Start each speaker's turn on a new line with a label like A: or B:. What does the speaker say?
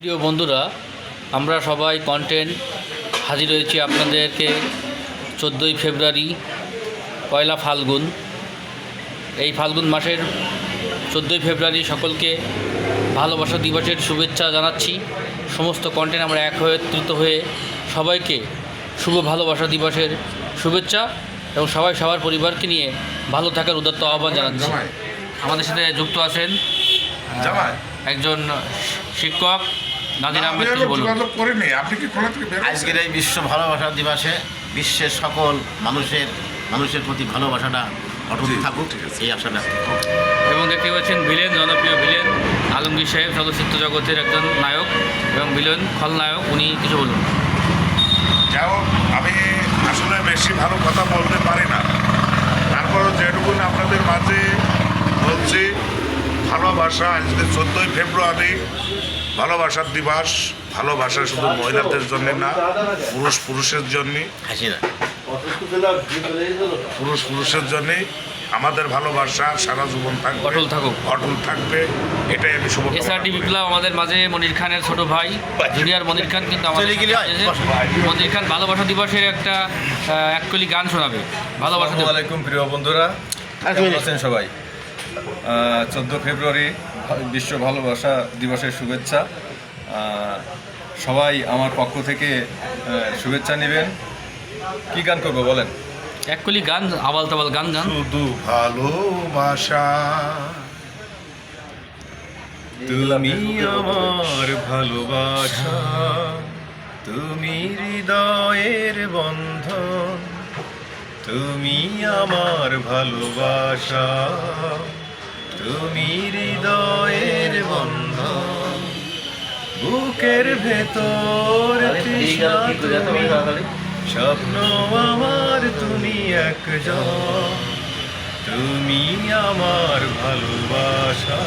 A: প্রিয় বন্ধুরা, আমরা সবাই কন্টেন্ট হাজির হয়েছি আপনাদেরকে 14ই ফেব্রুয়ারি পয়লা ফাল্গুন। এই ফাল্গুন মাসের 14ই ফেব্রুয়ারি সকলকে ভালোবাসা দিবসের শুভেচ্ছা জানাচ্ছি। সমস্ত কন্টেন্ট আমরা একত্রিত হয়ে সবাইকে শুভ ভালোবাসা দিবসের শুভেচ্ছা এবং সবাই সবার পরিবারকে নিয়ে ভালো থাকার উদাত্ত আহ্বান জানাচ্ছি। আমাদের সাথে যুক্ত আছেন একজন শিক্ষক নাদির আহমেদ। কিছু বলুন।
B: আজকের এই বিশ্ব ভালোবাসা দিবসে বিশ্বের সকল মানুষের প্রতি ভালোবাসাটা অটুট থাকুক, এই আশাটা।
A: এবং দেখতে পাচ্ছেন ভিলেন, জনপ্রিয় ভিলেন আলমগীর সাহেব, চলচ্চিত্র জগতের একজন নায়ক এবং ভিলেন খলনায়ক। উনি কিছু বলুন।
C: যাই হোক, আমি আসলে বেশি ভালো কথা বলতে পারি না, তারপরও যেটুকু আপনাদের মাঝে বলছি, ভালোবাসা আজকে 14ই ফেব্রুয়ারি ভালোবাসার দিবস। ভালোবাসা শুধু মহিলাদের জন্য না, পুরুষের জন্যে, পুরুষের জন্যে আমাদের ভালোবাসা সারা জীবন থাকবে, অটল থাকবে। এটাই আমি শুভ।
A: এসআরটি বিপ্লব আমাদের মাঝে মনির খানের ছোট ভাই, জুনিয়র মনির খান, কিন্তু আমাদের মনির খান ভালোবাসা দিবসের একটা এককলি গান শোনাবে। ভালোবাসা।
D: আসসালামু আলাইকুম প্রিয় বন্ধুরা, কেমন আছেন সবাই? 14 ফেব্রুয়ারি বিশ্ব ভালোবাসা দিবসের শুভেচ্ছা। সবাই আমার পক্ষ থেকে শুভেচ্ছা নেবেন। কি গান করবো বলেন?
A: এককলি গান, আবাল তাবাল গান।
C: শুধু ভালোবাসা,
D: তুমি আমার ভালোবাসা, তুমি হৃদয়ের বন্ধন, তুমি আমার ভালোবাসা, তুমি হৃদয়ের বন্ধন, বুকের ভেতর তৃষ্ণা তুমি, স্বপ্ন আমার তুমি একজন, তুমি আমার ভালোবাসা।